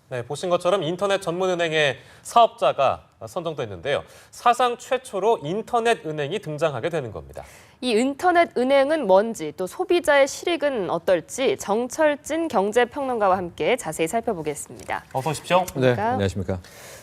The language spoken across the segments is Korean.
네, 보신 것처럼 인터넷 전문은행의 사업자가 선정됐는데요. 사상 최초로 인터넷 은행이 등장하게 되는 겁니다. 이 인터넷 은행은 뭔지 또 소비자의 실익은 어떨지 정철진 경제평론가와 함께 자세히 살펴보겠습니다. 어서 오십시오. 네, 안녕하십니까.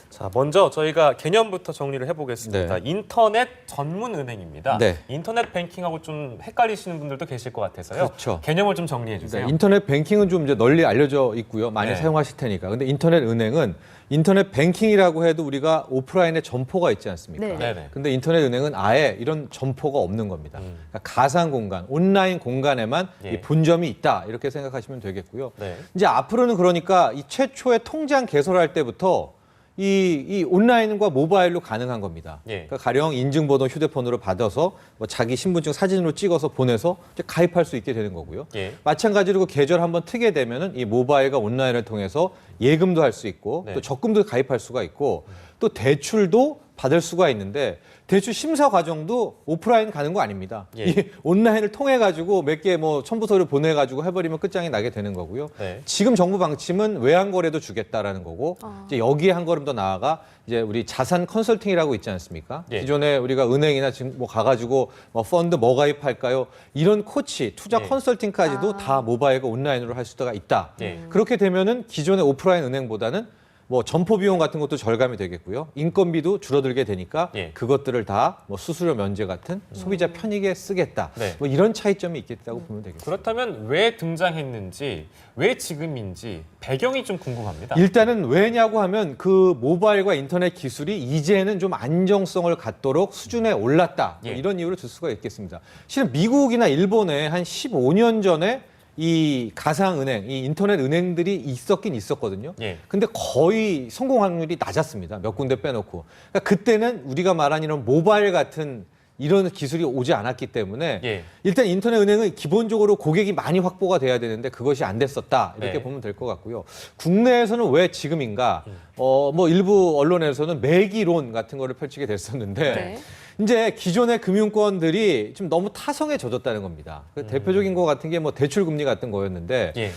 자, 먼저 저희가 개념부터 정리를 해보겠습니다. 네. 인터넷 전문 은행입니다. 네. 인터넷 뱅킹하고 좀 헷갈리시는 분들도 계실 것 같아서요. 그렇죠. 개념을 좀 정리해 주세요. 네, 인터넷 뱅킹은 좀 이제 널리 알려져 있고요. 많이 네. 사용하실 테니까. 근데 인터넷 은행은 인터넷 뱅킹이라고 해도 우리가 오프라인에 점포가 있지 않습니까? 네. 네네. 근데 인터넷 은행은 아예 이런 점포가 없는 겁니다. 그러니까 가상 공간, 온라인 공간에만 예. 이 본점이 있다. 이렇게 생각하시면 되겠고요. 네. 이제 앞으로는 그러니까 이 최초의 통장 개설할 때부터 이 온라인과 모바일로 가능한 겁니다. 예. 그러니까 가령 인증번호 휴대폰으로 받아서 뭐 자기 신분증 사진으로 찍어서 보내서 이제 가입할 수 있게 되는 거고요. 예. 마찬가지로 그 계좌를 한번 트게 되면은 이 모바일과 온라인을 통해서 예금도 할 수 있고 네. 또 적금도 가입할 수가 있고 또 대출도 받을 수가 있는데 대출 심사 과정도 오프라인 가는 거 아닙니다. 예. 이 온라인을 통해 가지고 몇 개 뭐 첨부 서류 보내 가지고 해버리면 끝장이 나게 되는 거고요. 네. 지금 정부 방침은 외환거래도 주겠다라는 거고 이제 여기에 한 걸음 더 나아가 이제 우리 자산 컨설팅이라고 있지 않습니까? 예. 기존에 우리가 은행이나 지금 뭐 가가지고 뭐 펀드 뭐 가입할까요? 이런 코치, 투자 예. 컨설팅까지도 다 모바일과 온라인으로 할 수가 있다. 예. 그렇게 되면은 기존의 오프라인 은행보다는 뭐 점포 비용 같은 것도 절감이 되겠고요. 인건비도 줄어들게 되니까 예. 그것들을 다 뭐 수수료 면제 같은 소비자 편익에 쓰겠다. 네. 뭐 이런 차이점이 있겠다고 보면 되겠습니다. 그렇다면 왜 등장했는지, 왜 지금인지 배경이 좀 궁금합니다. 일단은 왜냐고 하면 그 모바일과 인터넷 기술이 이제는 좀 안정성을 갖도록 수준에 올랐다. 뭐 예. 이런 이유로 들 수가 있겠습니다. 실은 미국이나 일본에 한 15년 전에 이 가상은행, 이 인터넷 은행들이 있었긴 있었거든요. 예. 근데 거의 성공 확률이 낮았습니다. 몇 군데 빼놓고. 그러니까 그때는 우리가 말한 이런 모바일 같은 이런 기술이 오지 않았기 때문에 예. 일단 인터넷 은행은 기본적으로 고객이 많이 확보가 돼야 되는데 그것이 안 됐었다. 이렇게 네. 보면 될 것 같고요. 국내에서는 왜 지금인가? 뭐 일부 언론에서는 매기론 같은 거를 펼치게 됐었는데 네. 이제 기존의 금융권들이 좀 너무 타성에 젖었다는 겁니다. 그 대표적인 거 같은 게 뭐 대출 금리 같은 거였는데 예.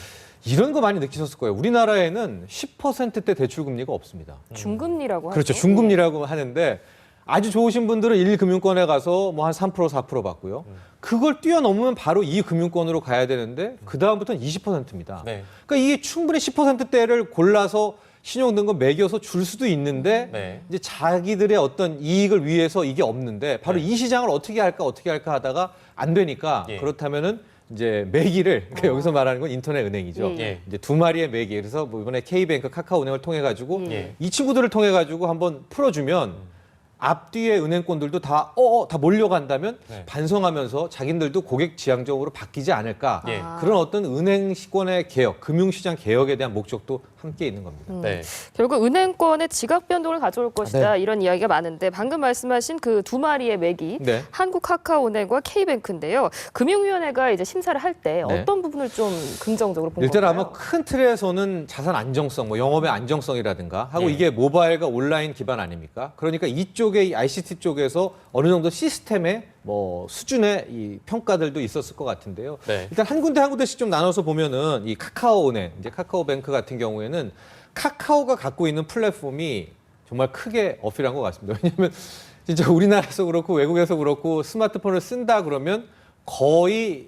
이런 거 많이 느끼셨을 거예요. 우리나라에는 10%대 대출 금리가 없습니다. 중금리라고 하죠. 그렇죠. 중금리라고 하는데 아주 좋으신 분들은 1금융권에 가서 뭐 한 3%, 4% 받고요. 그걸 뛰어넘으면 바로 2금융권으로 가야 되는데 그다음부터는 20%입니다. 네. 그러니까 이게 충분히 10%대를 골라서 신용등급 매겨서 줄 수도 있는데 네. 이제 자기들의 어떤 이익을 위해서 이게 없는데 바로 네. 이 시장을 어떻게 할까 하다가 안 되니까 예. 그렇다면은 이제 매기를 그러니까 여기서 말하는 건 인터넷 은행이죠. 예. 이제 두 마리의 매기. 그래서 뭐 이번에 K뱅크, 카카오은행을 통해 가지고 예. 이 친구들을 통해 가지고 한번 풀어주면 앞뒤의 은행권들도 다 몰려간다면 네. 반성하면서 자기들도 고객 지향적으로 바뀌지 않을까. 예. 그런 어떤 은행시권의 개혁, 금융시장 개혁에 대한 목적도 함께 있는 겁니다. 네. 결국 은행권의 지각 변동을 가져올 것이다 네. 이런 이야기가 많은데 방금 말씀하신 그 두 마리의 맥이 네. 한국카카오은행과 K뱅크인데요. 금융위원회가 이제 심사를 할 때 네. 어떤 부분을 좀 긍정적으로 본 일단 건가요? 아마 큰 틀에서는 자산 안정성, 뭐 영업의 안정성이라든가 하고 예. 이게 모바일과 온라인 기반 아닙니까? 그러니까 이쪽에 이 ICT 쪽에서 어느 정도 시스템의 뭐 수준의 이 평가들도 있었을 것 같은데요. 네. 일단 한 군데씩 좀 나눠서 보면은 이 카카오은행, 이제 카카오뱅크 같은 경우에는 카카오가 갖고 있는 플랫폼이 정말 크게 어필한 것 같습니다. 왜냐하면 진짜 우리나라에서 그렇고 외국에서 그렇고 스마트폰을 쓴다 그러면 거의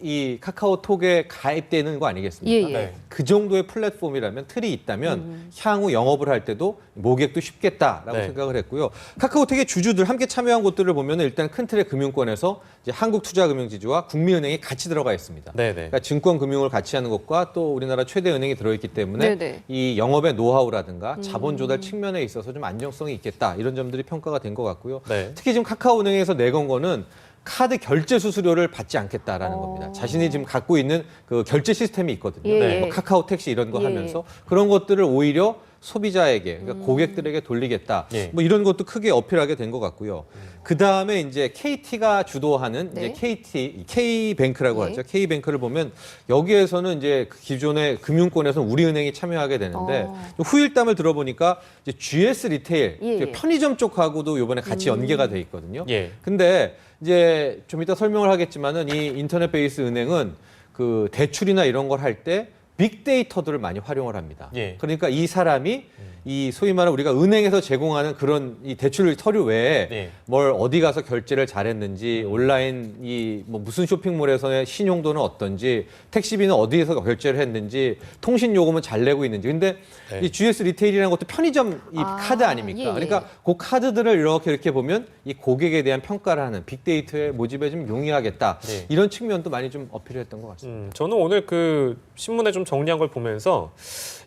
이 카카오톡에 가입되는 거 아니겠습니까? 예, 예. 네. 그 정도의 플랫폼이라면 틀이 있다면 향후 영업을 할 때도 모객도 쉽겠다라고 네. 생각을 했고요. 카카오톡의 주주들 함께 참여한 곳들을 보면 일단 큰 틀의 금융권에서 이제 한국투자금융지주와 국민은행이 같이 들어가 있습니다. 네, 네. 그러니까 증권금융을 같이 하는 것과 또 우리나라 최대 은행이 들어있기 때문에 네네. 이 영업의 노하우라든가 자본 조달 측면에 있어서 좀 안정성이 있겠다 이런 점들이 평가가 된 것 같고요. 네. 특히 지금 카카오은행에서 내건 거는 카드 결제 수수료를 받지 않겠다라는 겁니다. 자신이 지금 갖고 있는 그 결제 시스템이 있거든요. 예, 네. 예. 뭐 카카오 택시 이런 거 예. 하면서 그런 것들을 오히려 소비자에게, 그러니까 고객들에게 돌리겠다. 예. 뭐 이런 것도 크게 어필하게 된 것 같고요. 그 다음에 이제 KT가 주도하는 네. 이제 K뱅크라고 예. 하죠. K뱅크를 보면 여기에서는 이제 그 기존의 금융권에서는 우리은행이 참여하게 되는데 후일담을 들어보니까 이제 GS 리테일, 예, 이제 예. 편의점 쪽하고도 이번에 같이 연계가 돼 있거든요. 예. 근데 이제 좀 이따 설명을 하겠지만은 이 인터넷 베이스 은행은 그 대출이나 이런 걸 할 때 빅데이터들을 많이 활용을 합니다. 예. 그러니까 이 사람이 이 소위 말하는 우리가 은행에서 제공하는 그런 이 대출 서류 외에 예. 뭘 어디 가서 결제를 잘했는지, 온라인 이 뭐 무슨 쇼핑몰에서의 신용도는 어떤지, 택시비는 어디에서 결제를 했는지, 통신 요금은 잘 내고 있는지. 근데 네. 이 GS 리테일이라는 것도 편의점 이 카드 아닙니까? 예, 예. 그러니까 그 카드들을 이렇게 보면 이 고객에 대한 평가를 하는 빅데이터의 모집에 좀 용이하겠다. 네. 이런 측면도 많이 좀 어필했던 것 같습니다. 저는 오늘 그 신문에 좀 정리한 걸 보면서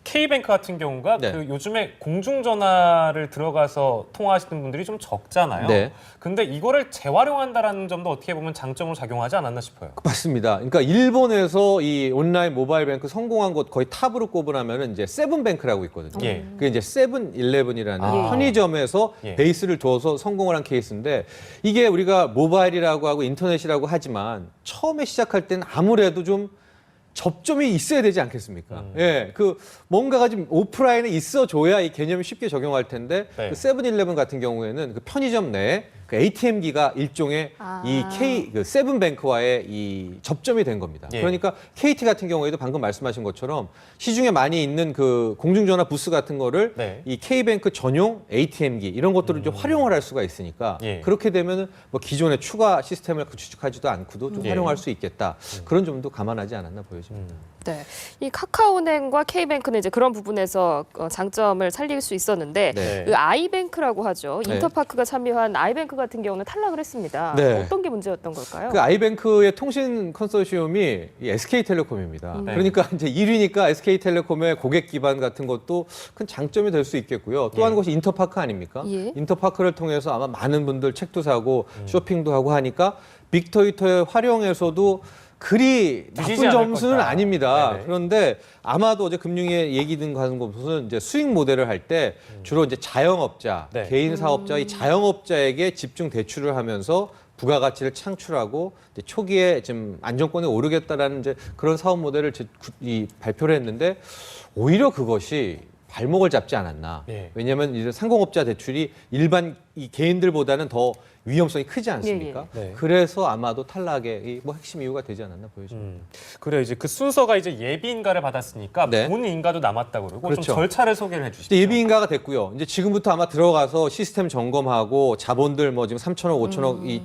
K뱅크 같은 경우가 네. 그 요즘에 공중전화를 들어가서 통화하시는 분들이 좀 적잖아요. 네. 근데 이거를 재활용한다라는 점도 어떻게 보면 장점으로 작용하지 않았나 싶어요. 맞습니다. 그러니까 일본에서 이 온라인 모바일 뱅크 성공한 곳 거의 탑으로 꼽으라면은 이제 세븐뱅크라고 있거든요. 예. 그게 이제 세븐일레븐이라는 아. 편의점에서 예. 베이스를 둬서 성공을 한 케이스인데 이게 우리가 모바일이라고 하고 인터넷이라고 하지만 처음에 시작할 때는 아무래도 좀 접점이 있어야 되지 않겠습니까? 예, 그 뭔가가 좀 오프라인에 있어줘야 이 개념이 쉽게 적용할 텐데 네. 그 세븐일레븐 같은 경우에는 그 편의점 내에 그 ATM기가 일종의 이 그 세븐뱅크와의 이 접점이 된 겁니다. 예. 그러니까 KT 같은 경우에도 방금 말씀하신 것처럼 시중에 많이 있는 그 공중전화 부스 같은 거를 네. 이 K뱅크 전용 ATM기 이런 것들을 좀 활용을 할 수가 있으니까 예. 그렇게 되면은 뭐 기존의 추가 시스템을 구축하지도 않고도 좀 예. 활용할 수 있겠다. 그런 점도 감안하지 않았나 보여집니다. 네, 이 카카오은행과 K뱅크는 이제 그런 부분에서 장점을 살릴 수 있었는데 네. 그 아이뱅크라고 하죠. 네. 인터파크가 참여한 아이뱅크 같은 경우는 탈락을 했습니다. 네. 어떤 게 문제였던 걸까요? 그 아이뱅크의 통신 컨소시엄이 이 SK텔레콤입니다. 네. 그러니까 이제 1위니까 SK텔레콤의 고객 기반 같은 것도 큰 장점이 될 수 있겠고요. 또 예. 한 것이 인터파크 아닙니까? 예. 인터파크를 통해서 아마 많은 분들 책도 사고 쇼핑도 하고 하니까 빅데이터의 활용에서도 그리 늦이지 나쁜 않을 점수는 것이다. 아닙니다. 네네. 그런데 아마도 어제 금융위 얘기 든 가는 것은 이제 수익 모델을 할 때 주로 이제 자영업자, 네. 개인 사업자, 이 자영업자에게 집중 대출을 하면서 부가가치를 창출하고 이제 초기에 좀 안정권에 오르겠다라는 이제 그런 사업 모델을 발표를 했는데 오히려 그것이 발목을 잡지 않았나. 예. 왜냐하면 이제 상공업자 대출이 일반 이 개인들보다는 더 위험성이 크지 않습니까? 예, 예. 네. 그래서 아마도 탈락의 이 뭐 핵심 이유가 되지 않았나 보여집니다. 그래요. 이제 그 순서가 이제 예비 인가를 받았으니까 네. 본 인가도 남았다고 그러고 그렇죠. 좀 절차를 소개를 해주시죠. 이제 예비 인가가 됐고요. 이제 지금부터 아마 들어가서 시스템 점검하고 자본들 뭐 지금 3천억, 5천억 이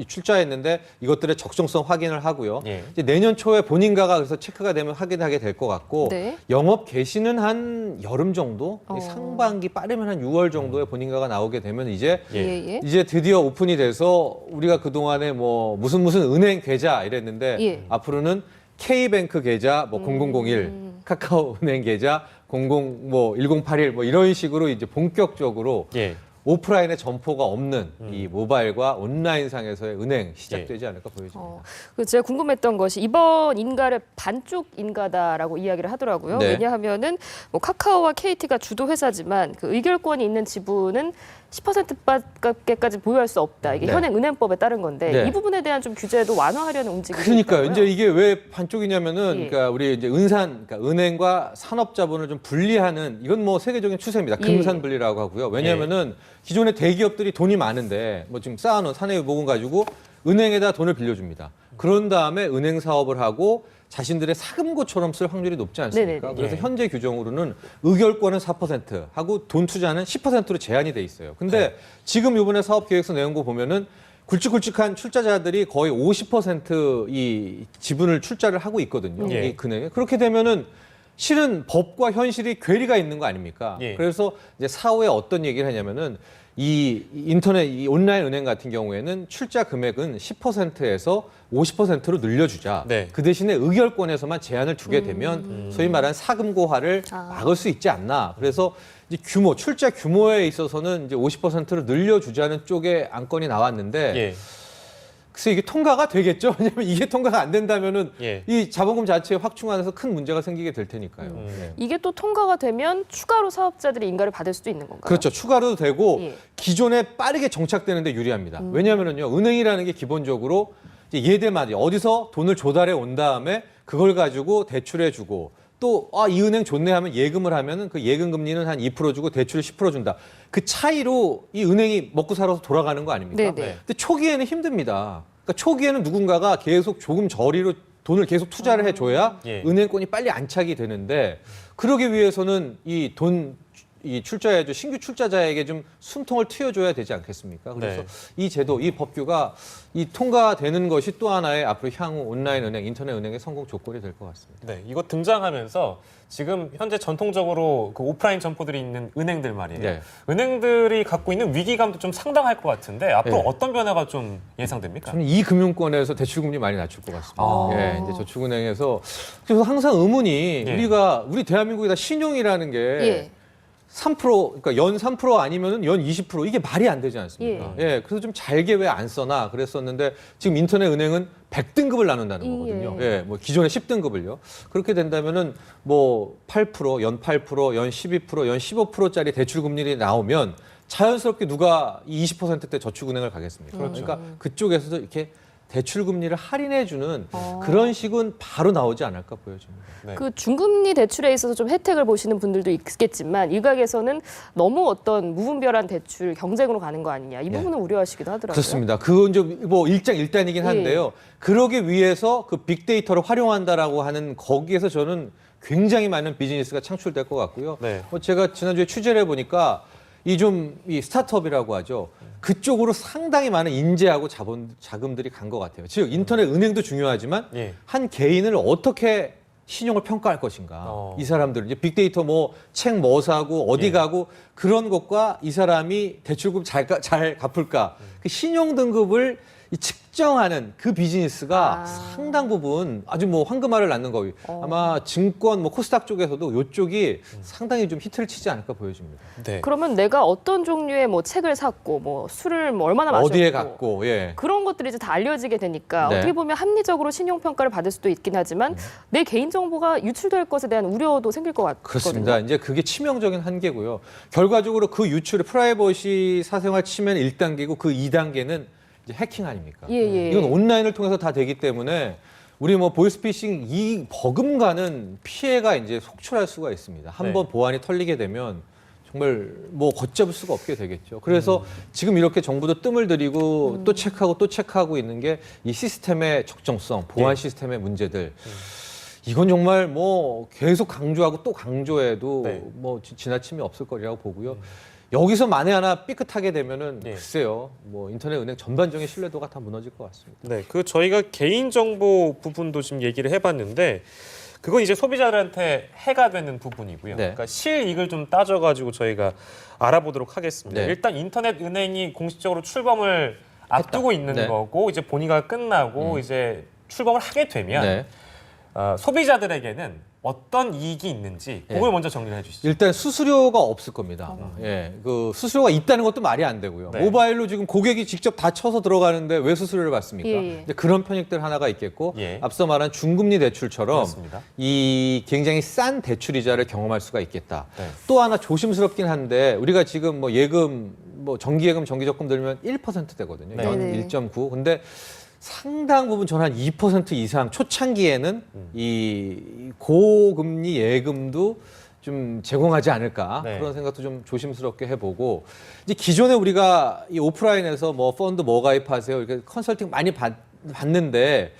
출자했는데 이것들의 적정성 확인을 하고요. 예. 이제 내년 초에 본인가가 그래서 체크가 되면 확인하게 될 것 같고 네. 영업 개시는 한 여름 정도, 어. 상반기 빠르면 한 6월 정도에 본인가가 나오게 되면 이제 예. 이제 드디어 오픈이 돼서 우리가 그동안에 뭐 무슨 은행 계좌 이랬는데 예. 앞으로는 K뱅크 계좌 뭐 0001, 카카오은행 계좌 1081 뭐 이런 식으로 이제 본격적으로 예. 오프라인에 점포가 없는 이 모바일과 온라인상에서의 은행 시작되지 않을까 보여집니다. 그 제가 궁금했던 것이 이번 인가를 반쪽 인가다라고 이야기를 하더라고요. 네. 왜냐하면은 뭐 카카오와 KT가 주도 회사지만 그 의결권이 있는 지분은 10%밖에까지 보유할 수 없다. 이게 네. 현행 은행법에 따른 건데 네. 이 부분에 대한 좀 규제도 완화하려는 움직임이 그러니까요. 있다고요? 이제 이게 왜 반쪽이냐면은, 예. 그러니까 우리 이제 그러니까 은행과 산업자본을 좀 분리하는 이건 뭐 세계적인 추세입니다. 예. 금산 분리라고 하고요. 왜냐하면은 기존의 대기업들이 돈이 많은데 뭐 지금 쌓아놓은 사내외 모금 가지고 은행에다 돈을 빌려줍니다. 그런 다음에 은행 사업을 하고 자신들의 사금고처럼 쓸 확률이 높지 않습니까? 네네네. 그래서 예. 현재 규정으로는 의결권은 4% 하고 돈 투자는 10%로 제한이 돼 있어요. 근데 지금 이번에 사업계획서 내온 거 보면은 굵직굵직한 출자자들이 거의 50%이 지분을 출자를 하고 있거든요. 예. 이 은행에. 그렇게 되면은 실은 법과 현실이 괴리가 있는 거 아닙니까? 예. 그래서 이제 사후에 어떤 얘기를 하냐면은 이 인터넷, 이 온라인 은행 같은 경우에는 출자 금액은 10%에서 50%로 늘려주자. 네. 그 대신에 의결권에서만 제한을 두게 되면 소위 말하는 사금고화를 막을 수 있지 않나. 그래서 이제 출자 규모에 있어서는 이제 50%로 늘려주자는 쪽에 안건이 나왔는데 예. 그래서 이게 통과가 되겠죠. 왜냐하면 이게 통과가 안 된다면은 예. 이 자본금 자체에 확충안에서 큰 문제가 생기게 될 테니까요. 네. 이게 또 통과가 되면 추가로 사업자들이 인가를 받을 수도 있는 건가요? 그렇죠. 추가로도 되고 예. 기존에 빠르게 정착되는데 유리합니다. 왜냐하면요, 은행이라는 게 기본적으로 이제 예대마디 어디서 돈을 조달해 온 다음에 그걸 가지고 대출해주고 또 이 은행 좋네 하면 예금을 하면은 그 예금 금리는 한 2% 주고 대출을 10% 준다. 그 차이로 이 은행이 먹고 살아서 돌아가는 거 아닙니까? 네네. 네. 근데 초기에는 힘듭니다. 그러니까 초기에는 누군가가 계속 조금 저리로 돈을 계속 투자를 해줘야 예. 은행권이 빨리 안착이 되는데 그러기 위해서는 이 출자해줘 신규 출자자에게 좀 숨통을 트여줘야 되지 않겠습니까? 그래서 네. 이 제도, 이 법규가 이 통과되는 것이 또 하나의 앞으로 향후 온라인 은행, 인터넷 은행의 성공 조건이 될 것 같습니다. 네, 이거 등장하면서 지금 현재 전통적으로 그 오프라인 점포들이 있는 은행들 말이에요. 네. 은행들이 갖고 있는 위기감도 좀 상당할 것 같은데 앞으로 네. 어떤 변화가 좀 예상됩니까? 저는 이 금융권에서 대출금리 많이 낮출 것 같습니다. 아. 예, 이제 저축은행에서 그래서 항상 의문이 예. 우리 대한민국이 다 신용이라는 게 예. 3% 그러니까 연 3% 아니면은 연 20% 이게 말이 안 되지 않습니까? 예. 그래서 좀 잘게 왜 안 써나 그랬었는데 지금 인터넷 은행은 100등급을 나눈다는 거거든요. 예. 뭐 기존의 10등급을요. 그렇게 된다면은 뭐 8%, 연 8%, 연 12%, 연 15%짜리 대출 금리가 나오면 자연스럽게 누가 이 20%대 저축은행을 가겠습니까? 그러니까 그쪽에서도 이렇게 대출 금리를 할인해 주는 그런 식은 바로 나오지 않을까 보여집니다. 네. 그 중금리 대출에 있어서 좀 혜택을 보시는 분들도 있겠지만 일각에서는 너무 어떤 무분별한 대출 경쟁으로 가는 거 아니냐 이 부분은 우려하시기도 하더라고요. 그렇습니다. 그건 좀 뭐 일장일단이긴 한데요. 그러기 위해서 그 빅데이터를 활용한다라고 하는 거기에서 저는 굉장히 많은 비즈니스가 창출될 것 같고요. 네. 제가 지난주에 취재를 해보니까 이 스타트업이라고 하죠. 그쪽으로 상당히 많은 인재하고 자금들이 간 것 같아요. 즉 인터넷 은행도 중요하지만 예. 한 개인을 어떻게 신용을 평가할 것인가. 이 사람들 이제 빅데이터 뭐 책 뭐 사고 어디 예. 가고 그런 것과 이 사람이 대출금 잘 갚을까. 그 신용 등급을 이 측정하는 그 비즈니스가 상당 부분 아주 뭐 황금알을 낳는 거예요. 아마 증권 뭐 코스닥 쪽에서도 이쪽이 상당히 좀 히트를 치지 않을까 보여집니다. 네. 그러면 내가 어떤 종류의 뭐 책을 샀고 뭐 술을 뭐 얼마나 마셨고 어디에 갔고 예. 그런 것들이 이제 다 알려지게 되니까 네. 어떻게 보면 합리적으로 신용 평가를 받을 수도 있긴 하지만 내 개인 정보가 유출될 것에 대한 우려도 생길 것 같거든요. 그렇습니다. 이제 그게 치명적인 한계고요. 결과적으로 그 유출의 프라이버시 사생활 침해는 1단계고 그 2단계는 이제 해킹 아닙니까? 예. 이건 온라인을 통해서 다 되기 때문에 우리 뭐 보이스피싱 이 버금가는 피해가 이제 속출할 수가 있습니다. 한번 네. 보안이 털리게 되면 정말 뭐 걷잡을 수가 없게 되겠죠. 그래서 지금 이렇게 정부도 뜸을 들이고 또 체크하고 있는 게 이 시스템의 적정성, 보안 네. 시스템의 문제들. 이건 정말 뭐 계속 강조하고 또 강조해도 네. 뭐 지나침이 없을 거리라고 보고요. 여기서 만에 하나 삐끗하게 되면은 예. 글쎄요, 뭐 인터넷 은행 전반적인 신뢰도가 다 무너질 것 같습니다. 네, 그 저희가 개인정보 부분도 지금 얘기를 해봤는데 그건 이제 소비자들한테 해가 되는 부분이고요. 네. 그러니까 실이익을 좀 따져가지고 저희가 알아보도록 하겠습니다. 네. 일단 인터넷 은행이 공식적으로 출범을 앞두고 있는 네. 거고 이제 본의가 끝나고 이제 출범을 하게 되면 네. 소비자들에게는 어떤 이익이 있는지 그걸 예. 먼저 정리를 해주시죠. 일단 수수료가 없을 겁니다. 예, 그 수수료가 있다는 것도 말이 안 되고요. 네. 모바일로 지금 고객이 직접 다 쳐서 들어가는데 왜 수수료를 받습니까? 예. 이제 그런 편익들 하나가 있겠고 예. 앞서 말한 중금리 대출처럼 그렇습니다. 이 굉장히 싼 대출 이자를 경험할 수가 있겠다. 네. 또 하나 조심스럽긴 한데 우리가 지금 뭐 예금, 뭐 정기예금, 정기적금 들면 1%대거든요. 네. 연 네네. 1.9. 근데 상당 부분 저는 한 2% 이상 초창기에는 이 고금리 예금도 좀 제공하지 않을까 네. 그런 생각도 좀 조심스럽게 해보고 이제 기존에 우리가 이 오프라인에서 뭐 펀드 뭐 가입하세요 이렇게 컨설팅 많이 받는데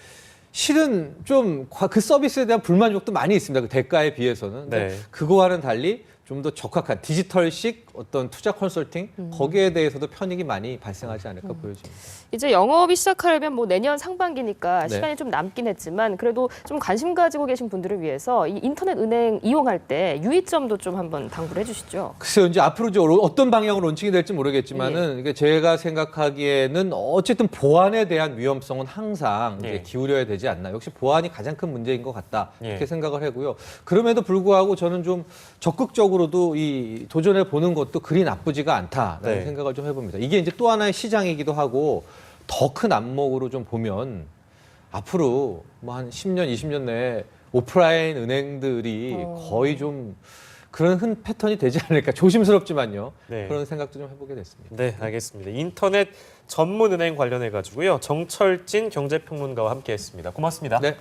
실은 좀 그 서비스에 대한 불만족도 많이 있습니다. 그 대가에 비해서는. 근데 네. 그거와는 달리 좀 더 적합한 디지털식 어떤 투자 컨설팅 거기에 대해서도 편익이 많이 발생하지 않을까 보여집니다. 이제 영업이 시작하려면 뭐 내년 상반기니까 네. 시간이 좀 남긴 했지만 그래도 좀 관심 가지고 계신 분들을 위해서 이 인터넷 은행 이용할 때 유의점도 좀 한번 당부를 해주시죠. 글쎄요, 이제 앞으로 이제 어떤 방향으로 론칭이 될지 모르겠지만은 이게 제가 생각하기에는 어쨌든 보안에 대한 위험성은 항상 이제 예. 기울여야 되지 않나. 역시 보안이 가장 큰 문제인 것 같다 이렇게 예. 생각을 하고요. 그럼에도 불구하고 저는 좀 적극적으로도 이 도전해 보는 것도 그리 나쁘지가 않다라는 네. 생각을 좀 해봅니다. 이게 이제 또 하나의 시장이기도 하고 더 큰 안목으로 좀 보면 앞으로 뭐 한 10년, 20년 내에 오프라인 은행들이 거의 좀 그런 패턴이 되지 않을까 조심스럽지만요. 네. 그런 생각도 좀 해보게 됐습니다. 네, 알겠습니다. 인터넷 전문 은행 관련해 가지고요. 정철진 경제평론가와 함께했습니다. 고맙습니다. 네.